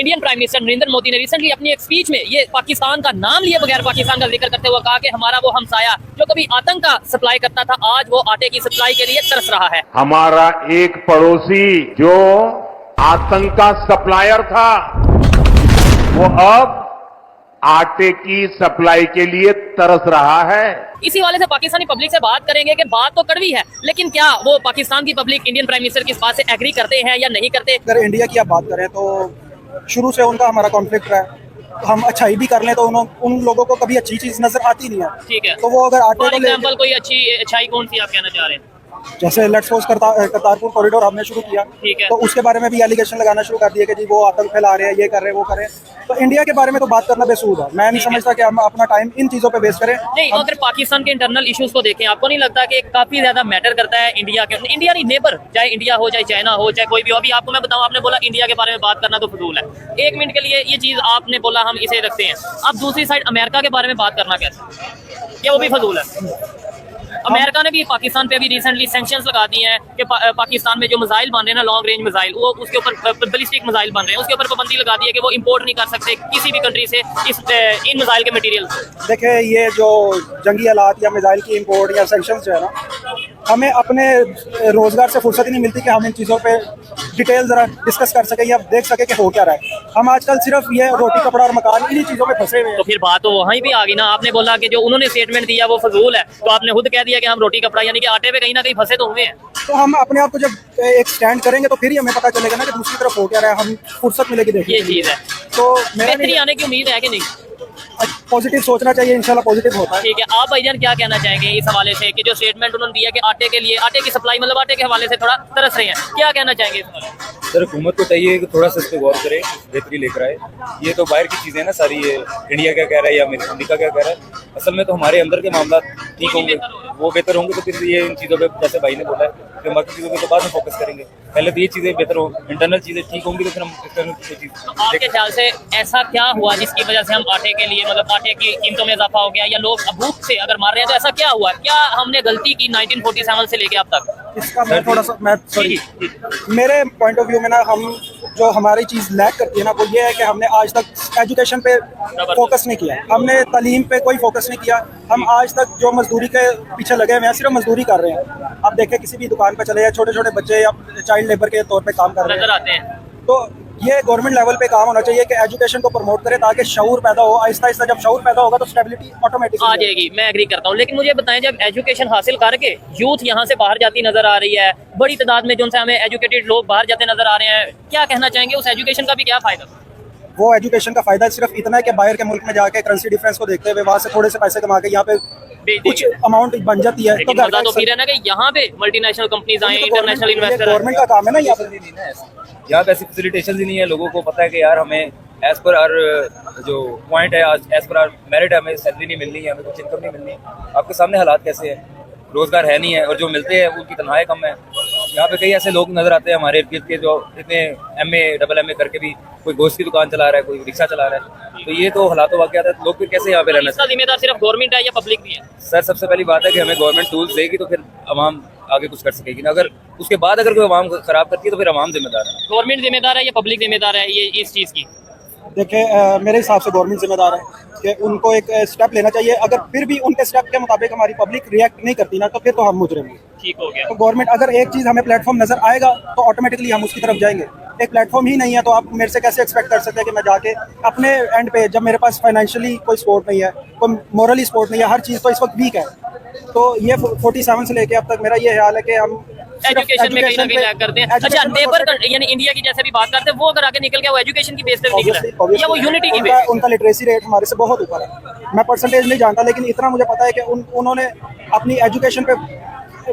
Indian prime minister Narendra Modi ने recently अपनी एक स्पीच में ये पाकिस्तान का नाम लिए बगैर पाकिस्तान का जिक्र करते हुए कहा कि हमारा वो हमसाया जो कभी आतंक का सप्लाई करता था, आज वो आटे की सप्लाई के लिए तरस रहा है। हमारा एक पड़ोसी जो आतंक का सप्लायर था, वो अब आटे की सप्लाई के लिए तरस रहा है। इसी वाले से पाकिस्तानी पब्लिक से बात करेंगे कि बात तो कड़वी है, लेकिन क्या वो पाकिस्तान की पब्लिक इंडियन प्राइम मिनिस्टर की इस बात से एग्री करते हैं या नहीं करते। अगर इंडिया की आप बात करें तो शुरू से उनका हमारा कॉन्फ्लिक्ट रहा है। हम अच्छाई भी कर लें तो उन लोगों को कभी अच्छी चीज नजर आती नहीं है। ठीक है, तो वो अगर आटे फॉर को एग्जांपल कोई अच्छी अच्छाई कौन सी आप कहना चाह रहे हैं। जैसे लेट्स सपोज करतारपुर कॉरिडोर हमने शुरू किया, ठीक है। तो उसके बारे में भी एलिगेशन लगाना शुरू कर दिया कि जी वो आतंक फैला रहे हैं, ये कर रहे हैं, वो कर रहे हैं। तो इंडिया के बारे में तो बात करना बेसूद है। मैं नहीं समझता कि हम अपना टाइम इन चीजों पे वेस्ट करें। नहीं, अगर पाकिस्तान के इंटरनल इश्यूज को देखें, आपको नहीं लगता कि काफी ज्यादा मैटर करता है इंडिया के, इंडिया नहीं नेबर, चाहे इंडिया हो चाहे चाइना हो चाहे कोई भी हो। अभी आपको मैं बताऊं, आपने बोला इंडिया के बारे में बात करना तो फजूल है। एक मिनट के लिए ये चीज आपने बोला हम इसे रखते हैं। अब दूसरी साइड अमेरिका के बारे में बात करना कैसे, क्या वो भी फजूल है। अमेरिका ने भी पाकिस्तान पे अभी रिसेंटली सैंक्शंस लगा दिए हैं कि पाकिस्तान में जो मिसाइल बन रहे हैं ना, लॉन्ग रेंज मिसाइल, वो उसके ऊपर बैलिस्टिक मिसाइल बन रहे हैं, उसके ऊपर पाबंदी लगा दी है कि वो इंपोर्ट नहीं कर सकते किसी भी कंट्री से इन मिसाइल के मटेरियल। देखिए, ये जो जंगी हालात या मिसाइल की इंपोर्ट या सैंक्शंस जो है ना, हमें अपने रोजगार से फुर्सत ही नहीं मिलती कि हम इन चीज़ों पे डिटेल जरा डिस्कस कर सके या देख सके कि हो क्या रहा है। हम आजकल सिर्फ ये रोटी कपड़ा और मकान इन्हीं चीज़ों में फंसे हुए हैं। तो फिर बात तो वहीं भी आ गई ना, आपने बोला कि जो उन्होंने स्टेटमेंट दिया वो फजूल है, तो आपने खुद कह दिया कि हम रोटी कपड़ा यानी कि आटे पे कहीं ना कहीं फंसे तो हुए हैं। तो हम अपने आप को जब एक स्टैंड करेंगे तो फिर ही हमें पता चलेगा ना कि दूसरी तरफ हो क्या रहा है, हम फुर्सत मिलेगी देखने ये चीज़ है, तो बेहतरी आने की उम्मीद है कि नहीं। पॉजिटिव सोचना चाहिए, इंशाल्लाह पॉजिटिव होता है। ठीक है, आप भाईजान क्या कहना चाहेंगे इस हवाले से कि जो स्टेटमेंट उन्होंने दिया कि आटे के लिए, आटे की सप्लाई मतलब आटे के हवाले से थोड़ा तरस रहे हैं, क्या कहना चाहेंगे इस हवाले से। सर, हुकूमत को चाहिए कि थोड़ा सा इस पर गौर करे, बेहतरी लेकर आए। ये तो बाहर की चीज़ें ना सारी, ये इंडिया क्या कह रहा है या अमेरिका क्या कह रहा है, असल में तो हमारे अंदर के मामला ठीक होंगे, वो बेहतर होंगे। तो फिर ये इन चीज़ों पे जैसे भाई ने बोला है कि बाकी चीज़ों पे तो बाद में फोकस करेंगे, पहले तो ये चीज़ें बेहतर हो, इंटरनल चीज़ें ठीक होंगी तो फिर हम एक्सटर्नल चीज़। तो आपके ख्याल से ऐसा क्या हुआ जिसकी वजह से हम आटे के लिए मतलब आटे की कीमतों में इजाफा हो गया, या लोग भूख से अगर मार रहे हैं, तो ऐसा क्या हुआ, क्या हमने गलती की 1947 से लेके अब तक। इसका मैं थोड़ा सा मेरे पॉइंट ऑफ व्यू में ना, हम जो हमारी चीज़ लैक करती है ना, वो ये है कि हमने आज तक एजुकेशन पे फोकस नहीं किया, हमने तालीम पे कोई फोकस नहीं किया। हम आज तक जो मजदूरी के पीछे लगे हुए हैं, सिर्फ मजदूरी कर रहे हैं। आप देखें किसी भी दुकान पे चले, छोटे छोटे बच्चे या चाइल्ड लेबर के तौर पे काम कर रहे नजर हैं। आते हैं। तो ये गवर्नमेंट लेवल पे काम होना चाहिए कि एजुकेशन को प्रमोट करे ताकि शऊर पैदा हो। आहिस्ता आहिस्ता जब शऊर पैदा होगा तो स्टेबिलिटी ऑटोमेटिक आ जाएगी, मैं एग्री करता हूँ। लेकिन मुझे बताएं, जब एजुकेशन हासिल करके यूथ यहाँ से बाहर जाती नजर आ रही है, बड़ी तादाद में जो उनसे हमें एजुकेटेड लोग बाहर जाते नजर आ रहे हैं, क्या कहना चाहेंगे उस एजुकेशन का भी क्या फायदा। वो एजुकेशन का फायदा सिर्फ इतना है कि बाहर के मुल्क में जाके करेंसी डिफरेंस को देखते हुए वहाँ से थोड़े से पैसे कमा के यहाँ पे कुछ अमाउंट बन जाती है। तो मजा तो फिर है ना कि यहाँ पे मल्टीनेशनल कंपनीज आए, इंटरनेशनल इन्वेस्टर। गवर्नमेंट का काम है ना यहाँ पे। यहाँ पे ऐसी फैसिलिटेशन ही नहीं है, लोगों को पता है कि यार हमें एज पर आर जो पॉइंट है, एज पर आर मेरिट हमें सैलरी नहीं मिलनी है, हमें कुछ इनकम नहीं मिलनी। आपके सामने हालात कैसे हैं, रोजगार है नहीं है, और जो मिलते हैं उनकी तनख्वाहें कम है। यहाँ पे कई ऐसे लोग नजर आते हैं हमारे इर्द गिर्द के जो इतने MA डबल MA करके भी कोई गोश्त की दुकान चला रहा है, कोई रिक्शा चला रहा है। तो ये तो हालात वाक़यात है, लोग फिर कैसे यहाँ पे रहना। इसका जिम्मेदार सिर्फ गवर्नमेंट है या पब्लिक भी है। सर, सबसे पहली बात है कि हमें गवर्नमेंट टूल्स देगी तो फिर अवाम आगे कुछ कर सकेगी ना। अगर उसके बाद अगर कोई अवाम खराब करती है तो फिर अवाम जिम्मेदार है। गवर्नमेंट जिम्मेदार है या पब्लिक जिम्मेदार है ये इस चीज़ की। देखिए, मेरे हिसाब से गवर्नमेंट जिम्मेदार है कि उनको एक स्टेप लेना चाहिए। अगर फिर भी उनके स्टेप के मुताबिक हमारी पब्लिक रिएक्ट नहीं करती ना, तो फिर तो हम मुजरिम हैं। ठीक हो गया। तो गवर्नमेंट अगर एक चीज़ हमें प्लेटफॉर्म नजर आएगा तो ऑटोमेटिकली हम उसकी तरफ जाएंगे। एक प्लेटफॉर्म ही नहीं है तो आप मेरे से कैसे एक्सपेक्ट कर सकते हैं कि मैं जाके अपने एंड पे, जब मेरे पास फाइनेंशियली कोई सपोर्ट नहीं है, कोई मोरली सपोर्ट नहीं है, हर चीज़ तो इस वक्त वीक है। तो ये 47 से लेके अब तक मेरा ये ख्याल है कि हम एजुकेशन में कहीं ना कहीं लैग करते हैं। अच्छा, नेबर यानी इंडिया की जैसे भी बात करते हैं, वो अगर आगे निकल गया, वो एजुकेशन की बेस पे निकला है या वो यूनिटी की बेस। उनका लिटरेसी रेट हमारे से बहुत ऊपर है। मैं परसेंटेज नहीं जानता, लेकिन इतना मुझे पता है कि उन्होंने अपनी एजुकेशन पे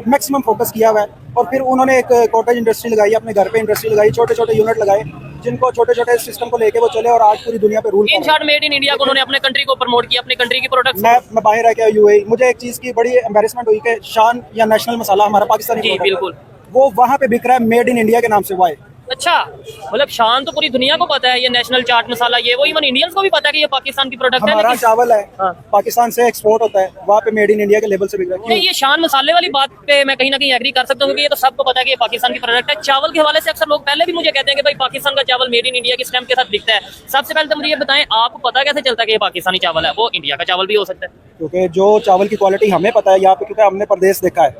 मैक्सिमम फोकस किया हुआ है। और फिर उन्होंने एक कॉटेज इंडस्ट्री लगाई, अपने घर पे इंडस्ट्री लगाई, छोटे छोटे यूनिट लगाए, जिनको छोटे छोटे सिस्टम को लेके वो चले और आज पूरी दुनिया पे rule. In short, made in India को उन्होंने अपने कंट्री को प्रमोट किया, अपने कंट्री की प्रोडक्ट्स। मैं बाहर रह के UAE, मुझे एक चीज़ की बड़ी एम्बेरसमेंट हुई कि शान या नेशनल मसाला हमारा पाकिस्तानी जी बिल्कुल, वो वहाँ पे बिक रहा है मेड इन इंडिया के नाम से। वाई अच्छा, मतलब शान तो पूरी दुनिया को पता है ये नेशनल चाट मसाला ये वो, इवन इंडियंस को भी पता है कि ये पाकिस्तान की प्रोडक्ट है, हमारा लेकिन चावल है हाँ। पाकिस्तान से एक्सपोर्ट होता है, वहाँ पे मेड इन इंडिया के लेवल से बिक रहा है। नहीं, ये शान मसाले वाली बात पे मैं कहीं ना कहीं एग्री कर सकता हूँ, क्योंकि ये तो सबको पता है कि ये पाकिस्तान की प्रोडक्ट है। चावल के हवाले से अक्सर लोग पहले भी मुझे कहते हैं कि भाई पाकिस्तान का चावल मेड इन इंडिया की स्टैम्प के साथ दिखता है। सबसे पहले तो मुझे ये बताएं, आपको पता कैसे चलता है कि ये पाकिस्तानी चावल है? वो इंडिया का चावल भी हो सकता है। क्योंकि जो चावल की क्वालिटी हमें पता है यहाँ पे, क्योंकि हमने प्रदेश देखा है,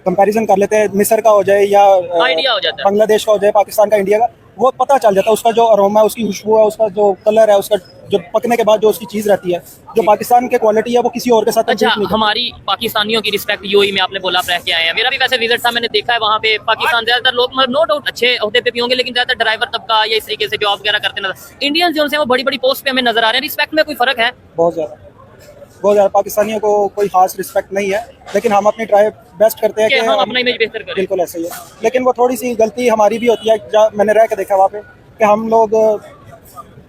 कंपैरिजन कर लेते हैं, मिस्र का हो जाए या आइडिया हो जाता है। बांग्लादेश का हो जाए, पाकिस्तान का, इंडिया का, वो पता चल जाता है। उसका जो अरोमा है, उसकी खुशबू है, उसका जो कलर है, उसका जो पकने के बाद जो उसकी चीज रहती है, जो पाकिस्तान की क्वालिटी है, वो किसी और के साथ अच्छा, compete नहीं हमारी पाकिस्तानियों की रिस्पेक्ट यूएई में आपने बोला आप रह के आए हैं, मेरा भी वैसे विजिट था, मैंने देखा है वहाँ पे पाकिस्तान ज्यादातर लोग मतलब नो डाउट अच्छे होते पे भी होंगे, लेकिन ज्यादातर ड्राइवर तबका या इस तरीके से जॉब वगैरह करते नजर, इंडियंस जो हैं वो बड़ी बड़ी पोस्ट पे हमें नजर आ रहे हैं। रिस्पेक्ट में कोई फर्क है? बहुत ज़्यादा पाकिस्तानियों को कोई खास रिस्पेक्ट नहीं है, लेकिन हम अपनी ट्राई बेस्ट करते हैं कि कि हम अपना इमेज बेहतर करें। बिल्कुल ऐसे ही है, लेकिन वो थोड़ी सी गलती हमारी भी होती है। मैंने रह के देखा वहाँ पे कि हम लोग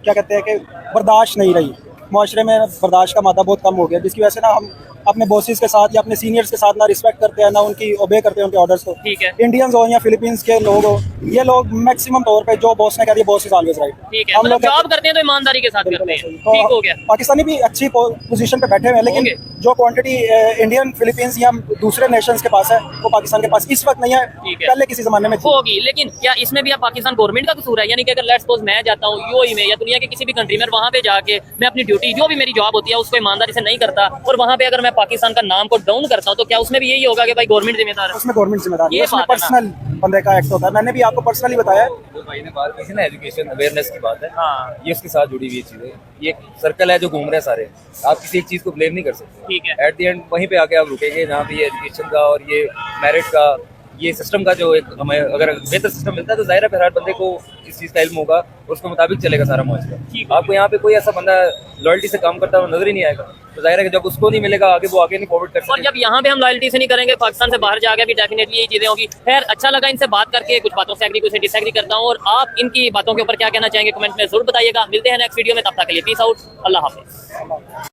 क्या कहते हैं कि बर्दाश्त नहीं रही, माशरे में बर्दाश्त का मादा बहुत कम हो गया, जिसकी वजह से ना हम अपने बॉसेस के साथ या अपने सीनियर्स के साथ ना रिस्पेक्ट करते हैं, ना उनकी ओबे करते हैं उनके ऑर्डर्स को। ठीक है। इंडियंस हो या फिलीपींस के लोग हो, ये लोग मैक्सिमम तौर पे जो बॉस ने कह दिया, बॉस इज ऑलवेज राइट। ठीक है, मतलब जॉब करते हैं तो ईमानदारी के साथ करते हैं। ठीक हो गया। पाकिस्तानी भी अच्छी पोजीशन पे बैठे हुए हैं, लेकिन जो क्वांटिटी इंडियन, फिलीपींस या दूसरे नेशंस के पास है, वो पाकिस्तान के पास इस वक्त नहीं है, ठीक है। पहले किसी जमाने में थी। होगी, लेकिन क्या इसमें भी आप पाकिस्तान गवर्नमेंट का कसूर है? यानी कि अगर लेट्स सपोज मैं जाता हूँ यूएई में या दुनिया के किसी भी कंट्री में, वहाँ पे जाके मैं अपनी ड्यूटी जो भी मेरी जॉब होती है उसको ईमानदारी से नहीं करता, और वहाँ पे अगर मैं पाकिस्तान का नाम को डाउन करता हूँ, तो क्या उसमें भी यही होगा कि भाई गवर्नमेंट जिम्मेदार है? उसमें गवर्नमेंट जिम्मेदार है, ये उसमें बात है ना। पर्सनल बंदे का एक्ट होता है। मैंने भी आपको पर्सनली बताया, जो भाई ने बात की थी ना एजुकेशन अवेयरनेस की बात है, हाँ। ये उसके साथ जुड़ी हुई चीज़ है। ये सर्कल है जो घूम रहे हैं सारे, आप किसी एक चीज़ को ब्लेम नहीं कर सकते। ठीक है। एट द एंड वहीं पे आके आप रुकेंगे जहाँ पे ये एजुकेशन का और ये मेरिट का, ये सिस्टम का जो एक हमें अगर बेहतर सिस्टम मिलता है तो जाहिर है फिर हर बंदे को इस चीज़ का इल्म होगा और उसके मुताबिक चलेगा सारा ठीक मुआशरा। आपको यहाँ पे कोई ऐसा बंदा लॉयल्टी से काम करता हुआ नजर ही नहीं आएगा, तो जाहिर है कि जब उसको नहीं मिलेगा आगे, वो आगे नहीं फॉरवर्ड कर और सकता। जब यहाँ पे हम लॉयल्टी से नहीं करेंगे, पाकिस्तान से बाहर जाकर भी डेफिनेटली यही चीजें होगी। खैर, अच्छा लगा इनसे बात करके, कुछ बातों से एग्री, कुछ डिसएग्री करता हूँ, और आप इनकी बातों के ऊपर क्या कहना चाहेंगे कमेंट में जरूर बताइएगा। मिलते हैं नेक्स्ट वीडियो में, तब तक के लिए पीस आउट, अल्लाह हाफिज़।